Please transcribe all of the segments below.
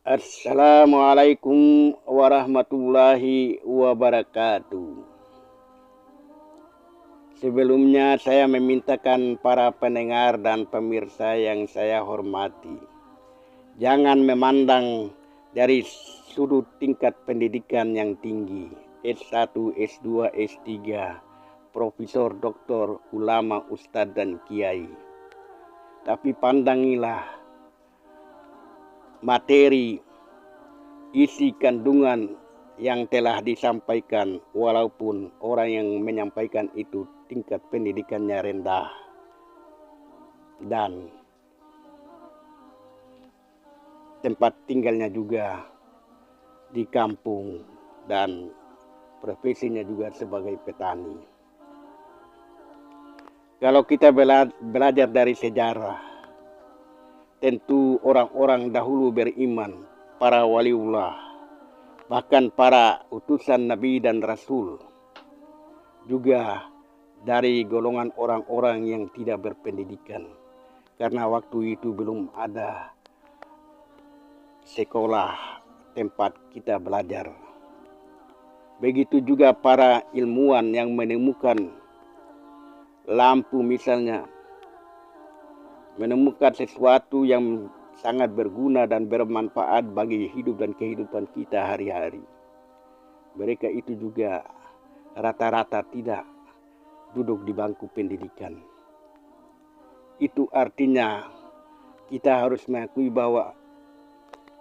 Assalamualaikum warahmatullahi wabarakatuh. Sebelumnya saya memintakan para pendengar dan pemirsa yang saya hormati, jangan memandang dari sudut tingkat pendidikan yang tinggi, S1, S2, S3, profesor, doktor, ulama, ustadz, dan kiai. Tapi pandangilah materi, isi kandungan yang telah disampaikan, walaupun orang yang menyampaikan itu tingkat pendidikannya rendah dan tempat tinggalnya juga di kampung dan profesinya juga sebagai petani. Kalau kita belajar dari sejarah, tentu orang-orang dahulu beriman, para waliullah, bahkan para utusan Nabi dan Rasul, juga dari golongan orang-orang yang tidak berpendidikan, karena waktu itu belum ada sekolah tempat kita belajar. Begitu juga para ilmuwan yang menemukan lampu misalnya, menemukan sesuatu yang sangat berguna dan bermanfaat bagi hidup dan kehidupan kita hari-hari. Mereka itu juga rata-rata tidak duduk di bangku pendidikan. Itu artinya kita harus mengakui bahwa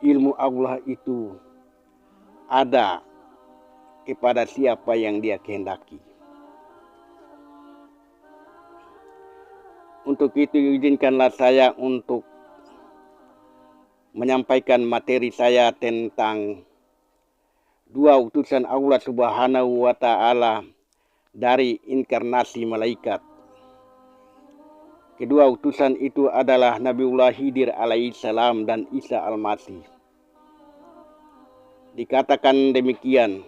ilmu Allah itu ada kepada siapa yang Dia kehendaki. Untuk itu izinkanlah saya untuk menyampaikan materi saya tentang dua utusan Allah Subhanahu wa Ta'ala dari inkarnasi malaikat. Kedua utusan itu adalah Nabiullah Khidir alaihissalam dan Isa al-Masih. Dikatakan demikian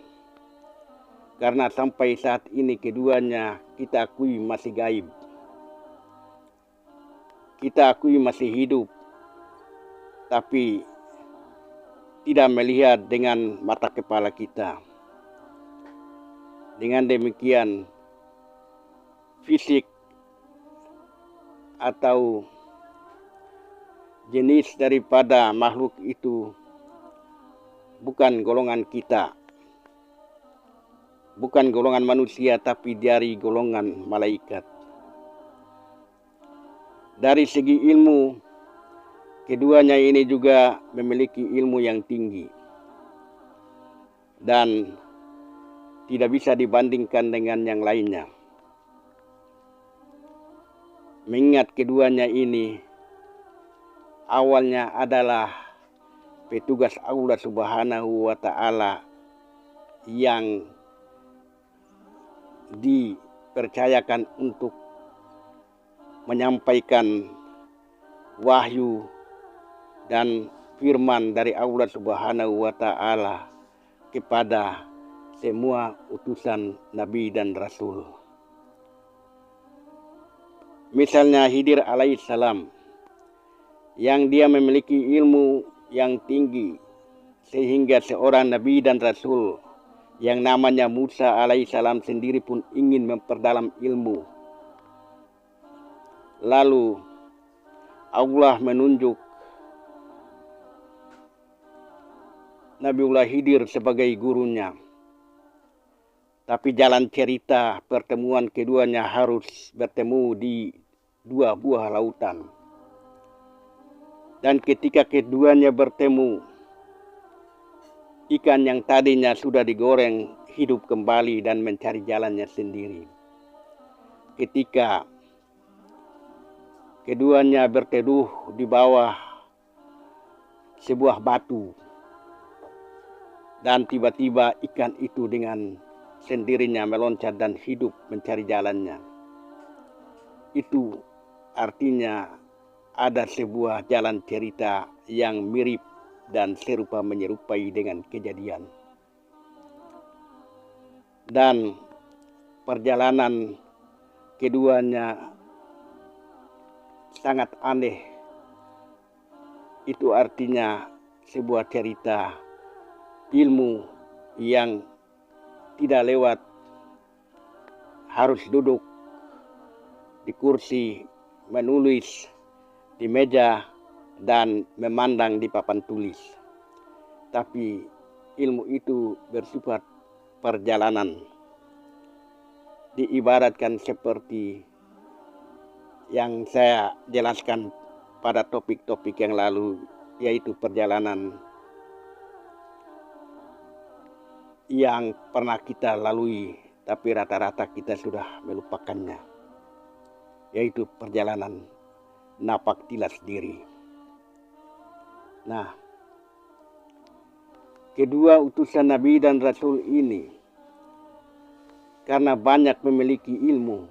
karena sampai saat ini keduanya kita akui masih gaib. Kita akui masih hidup, tapi tidak melihat dengan mata kepala kita. Dengan demikian, fisik atau jenis daripada makhluk itu bukan golongan kita, bukan golongan manusia, tapi dari golongan malaikat. Dari segi ilmu, keduanya ini juga memiliki ilmu yang tinggi dan tidak bisa dibandingkan dengan yang lainnya. Mengingat keduanya ini awalnya adalah petugas Allah Subhanahu wa Ta'ala yang dipercayakan untuk menyampaikan wahyu dan firman dari Allah Subhanahu wa Ta'ala kepada semua utusan Nabi dan Rasul. Misalnya Khidir alaihissalam, yang dia memiliki ilmu yang tinggi sehingga seorang Nabi dan Rasul yang namanya Musa alaihissalam sendiri pun ingin memperdalam ilmu. Lalu Allah menunjuk Nabiullah Khidir sebagai gurunya. Tapi jalan cerita pertemuan keduanya harus bertemu di dua buah lautan. Dan ketika keduanya bertemu, ikan yang tadinya sudah digoreng hidup kembali dan mencari jalannya sendiri. Ketika keduanya berteduh di bawah sebuah batu, dan tiba-tiba ikan itu dengan sendirinya meloncat dan hidup mencari jalannya. Itu artinya ada sebuah jalan cerita yang mirip dan serupa menyerupai dengan kejadian. Dan perjalanan keduanya sangat aneh. Itu artinya sebuah cerita ilmu yang tidak lewat harus duduk di kursi, menulis di meja, dan memandang di papan tulis. Tapi ilmu itu bersifat perjalanan. Diibaratkan seperti yang saya jelaskan pada topik-topik yang lalu, yaitu perjalanan yang pernah kita lalui, tapi rata-rata kita sudah melupakannya, yaitu perjalanan napak tilas diri. Nah, kedua utusan Nabi dan Rasul ini karena banyak memiliki ilmu,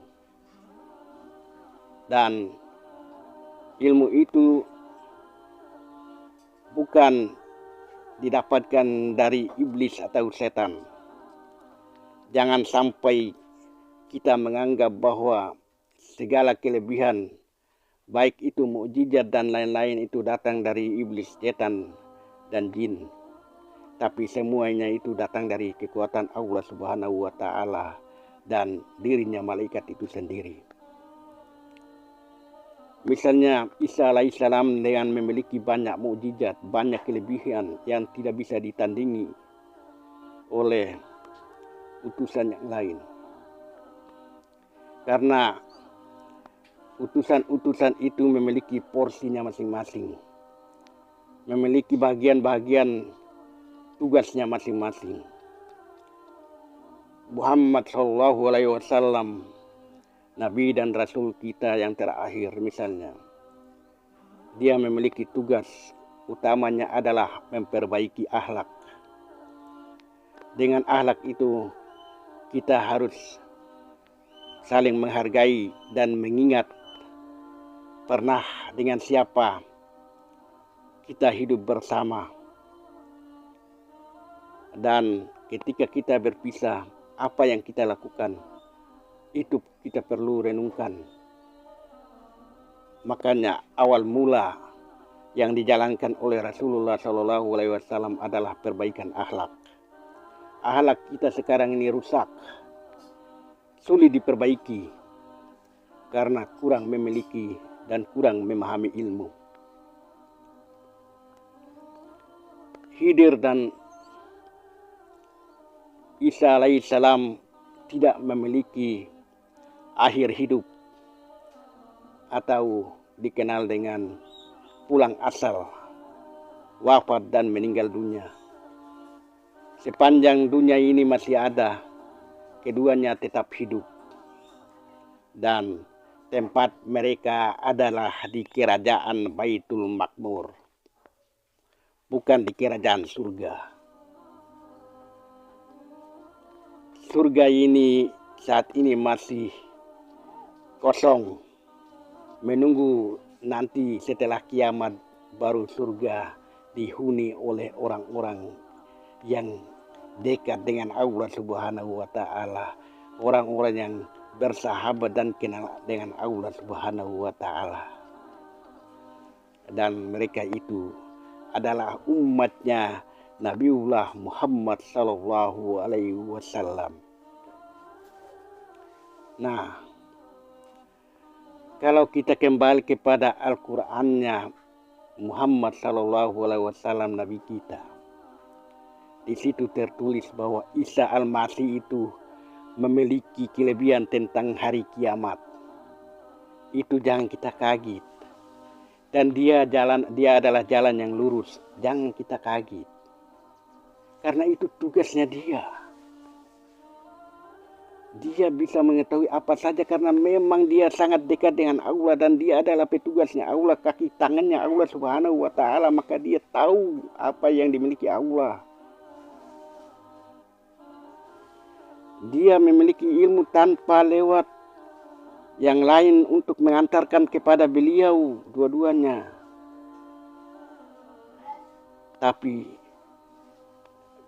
dan ilmu itu bukan didapatkan dari iblis atau setan. Jangan sampai kita menganggap bahwa segala kelebihan, baik itu mukjizat dan lain-lain, itu datang dari iblis, setan, dan jin. Tapi semuanya itu datang dari kekuatan Allah Subhanahu wa Ta'ala dan dirinya malaikat itu sendiri. Misalnya Isa alaihissalam dengan memiliki banyak mukjizat, banyak kelebihan yang tidak bisa ditandingi oleh utusan yang lain. Karena utusan-utusan itu memiliki porsinya masing-masing, memiliki bagian-bagian tugasnya masing-masing. Muhammad SAW, Nabi dan Rasul kita yang terakhir misalnya, dia memiliki tugas utamanya adalah memperbaiki akhlak. Dengan akhlak itu kita harus saling menghargai dan mengingat pernah dengan siapa kita hidup bersama. Dan ketika kita berpisah, apa yang kita lakukan, itu kita perlu renungkan. Makanya awal mula yang dijalankan oleh Rasulullah SAW adalah perbaikan akhlak. Akhlak kita sekarang ini rusak, sulit diperbaiki karena kurang memiliki dan kurang memahami ilmu. Khidir dan Isa alaihissalam tidak memiliki akhir hidup atau dikenal dengan pulang asal, wafat dan meninggal dunia. Sepanjang dunia ini masih ada, keduanya tetap hidup, dan tempat mereka adalah di kerajaan Baitul Makmur, bukan di kerajaan surga. Surga ini saat ini masih kosong, menunggu nanti setelah kiamat baru surga dihuni oleh orang-orang yang dekat dengan Allah Subhanahu wa Ta'ala, orang-orang yang bersahabat dan kenal dengan Allah Subhanahu wa Ta'ala. Dan mereka itu adalah umatnya Nabiullah Muhammad sallallahu alaihi wasallam. Nah, kalau kita kembali kepada Al-Qur'annya Muhammad sallallahu alaihi wasallam, Nabi kita, di situ tertulis bahwa Isa Al-Masih itu memiliki kelebihan tentang hari kiamat. Itu jangan kita kaget. Dan dia adalah jalan yang lurus. Jangan kita kaget. Karena itu tugasnya dia. Dia bisa mengetahui apa saja karena memang dia sangat dekat dengan Allah dan dia adalah petugasnya Allah, kaki tangannya Allah Subhanahu wa Ta'ala, maka dia tahu apa yang dimiliki Allah. Dia memiliki ilmu tanpa lewat yang lain untuk mengantarkan kepada beliau dua-duanya. Tapi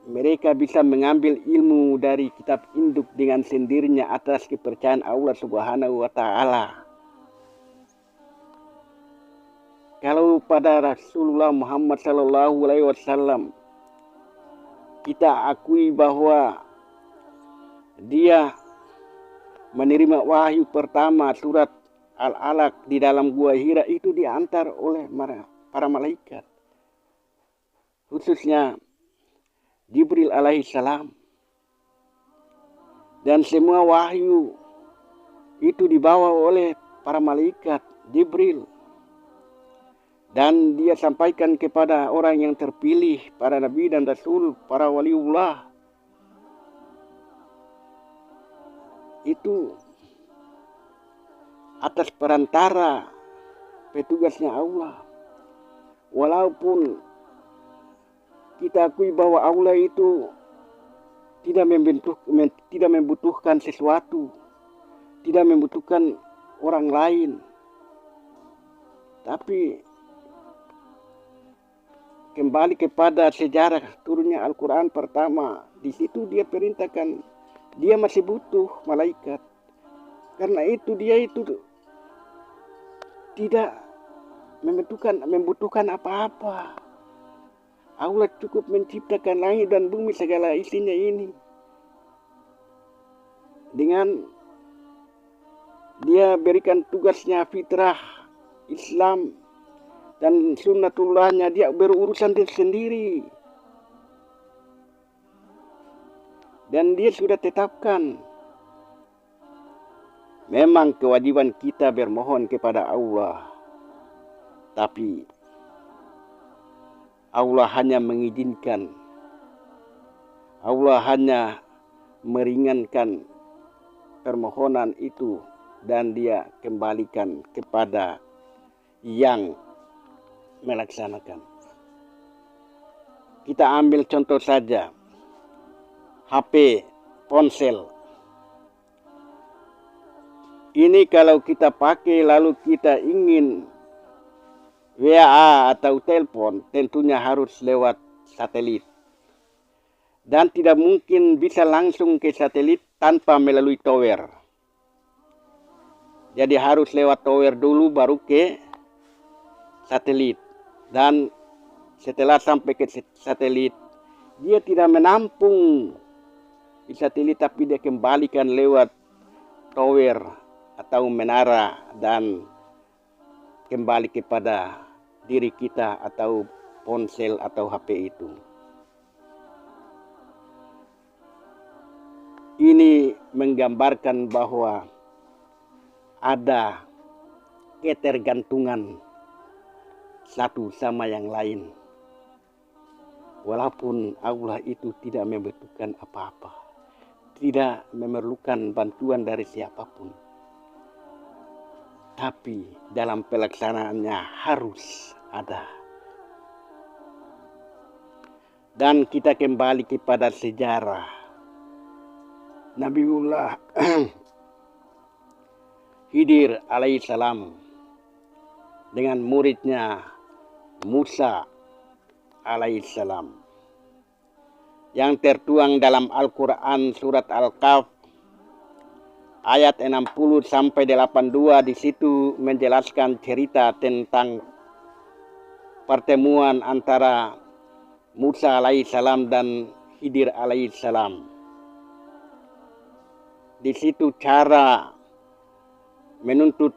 mereka bisa mengambil ilmu dari kitab induk dengan sendirinya atas kepercayaan Allah Subhanahu wa Ta'ala. Kalau pada Rasulullah Muhammad SAW kita akui bahwa dia menerima wahyu pertama surat Al-Alaq di dalam gua Hira itu diantar oleh para malaikat, khususnya Jibril alaihissalam, dan semua wahyu itu dibawa oleh para malaikat Jibril, dan dia sampaikan kepada orang yang terpilih, para nabi dan rasul, para waliullah. Itu atas perantara petugasnya Allah. Walaupun kita akui bahwa Allah itu tidak membutuhkan sesuatu, tidak membutuhkan orang lain, tapi kembali kepada sejarah turunnya Al-Quran pertama, di situ dia perintahkan dia masih butuh malaikat. Karena itu dia itu tidak membutuhkan apa-apa. Allah cukup menciptakan langit dan bumi segala isinya ini dengan dia berikan tugasnya fitrah Islam dan sunnatullahnya, dia berurusan sendiri. Dan dia sudah tetapkan memang kewajiban kita bermohon kepada Allah, tapi Allah hanya mengizinkan, Allah hanya meringankan permohonan itu dan dia kembalikan kepada yang melaksanakan. Kita ambil contoh saja HP, ponsel. Ini kalau kita pakai lalu kita ingin WA atau telepon, tentunya harus lewat satelit. Dan tidak mungkin bisa langsung ke satelit tanpa melalui tower. Jadi harus lewat tower dulu baru ke satelit. Dan setelah sampai ke satelit, dia tidak menampung di satelit, tapi dia kembalikan lewat tower atau menara dan kembali kepada diri kita atau ponsel atau HP itu. Ini menggambarkan bahwa ada ketergantungan satu sama yang lain. Walaupun Allah itu tidak membutuhkan apa-apa, tidak memerlukan bantuan dari siapapun, tapi dalam pelaksanaannya harus ada. Dan kita kembali kepada sejarah Nabiullah Khidir alaihissalam dengan muridnya Musa alaihissalam, yang tertuang dalam Al-Quran surat Al-Kahf ayat 60 sampai 82. Di situ menjelaskan cerita tentang pertemuan antara Musa alaihissalam dan Khidir alaihissalam. Di situ cara menuntut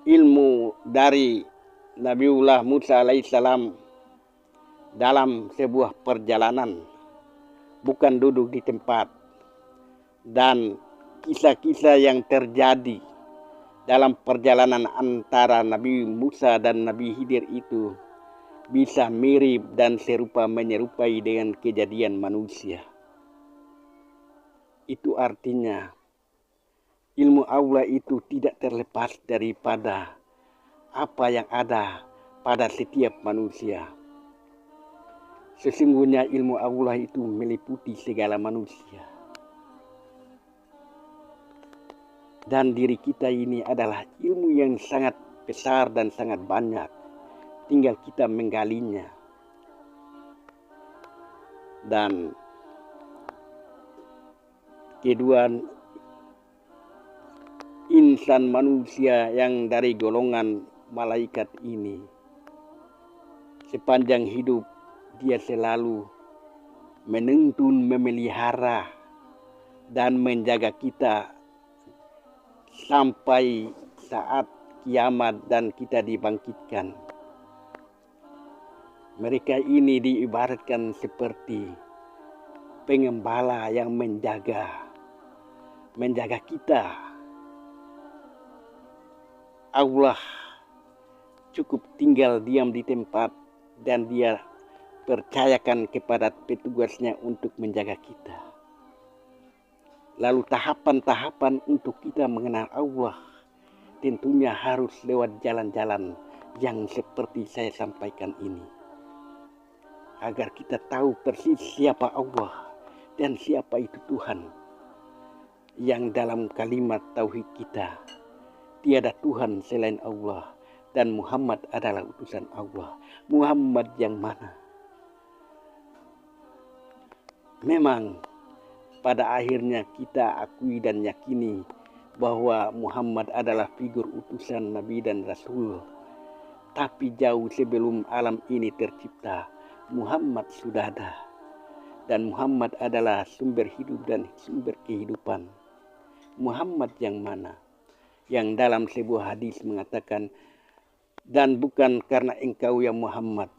ilmu dari Nabiullah Musa alaihissalam dalam sebuah perjalanan, bukan duduk di tempat. Dan kisah-kisah yang terjadi dalam perjalanan antara Nabi Musa dan Nabi Khidir itu bisa mirip dan serupa menyerupai dengan kejadian manusia. Itu artinya ilmu Allah itu tidak terlepas daripada apa yang ada pada setiap manusia. Sesungguhnya ilmu Allah itu meliputi segala manusia. Dan diri kita ini adalah ilmu yang sangat besar dan sangat banyak. Tinggal kita menggalinya. Dan kedua, insan manusia yang dari golongan malaikat ini sepanjang hidup dia selalu menuntun, memelihara, dan menjaga kita sampai saat kiamat dan kita dibangkitkan. Mereka ini diibaratkan seperti pengembala yang menjaga kita. Allah cukup tinggal diam di tempat dan dia percayakan kepada petugasnya untuk menjaga kita. Lalu tahapan-tahapan untuk kita mengenal Allah tentunya harus lewat jalan-jalan yang seperti saya sampaikan ini. Agar kita tahu persis siapa Allah dan siapa itu Tuhan. Yang dalam kalimat tauhid kita, tiada Tuhan selain Allah dan Muhammad adalah utusan Allah. Muhammad yang mana? Memang pada akhirnya kita akui dan yakini bahwa Muhammad adalah figur utusan Nabi dan Rasul. Tapi jauh sebelum alam ini tercipta, Muhammad sudah ada. Dan Muhammad adalah sumber hidup dan sumber kehidupan. Muhammad yang mana? Yang dalam sebuah hadis mengatakan, dan bukan karena engkau ya Muhammad,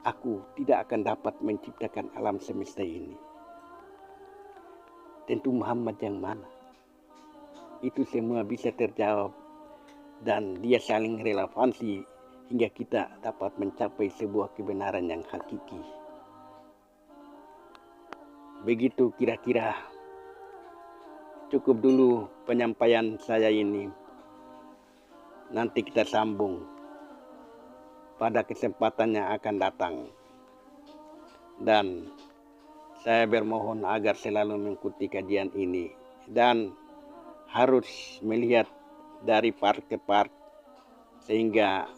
aku tidak akan dapat menciptakan alam semesta ini. Tentu Muhammad yang mana? Itu semua bisa terjawab dan dia saling relevansi hingga kita dapat mencapai sebuah kebenaran yang hakiki. Begitu kira-kira. Cukup dulu penyampaian saya ini. Nanti kita sambung pada kesempatan yang akan datang. Dan saya bermohon agar selalu mengikuti kajian ini. Dan harus melihat dari part ke part sehingga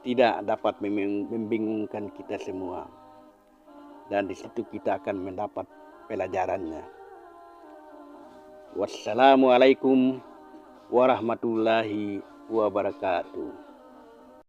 tidak dapat membingungkan kita semua. Dan di situ kita akan mendapat pelajarannya. Wassalamualaikum warahmatullahi wabarakatuh.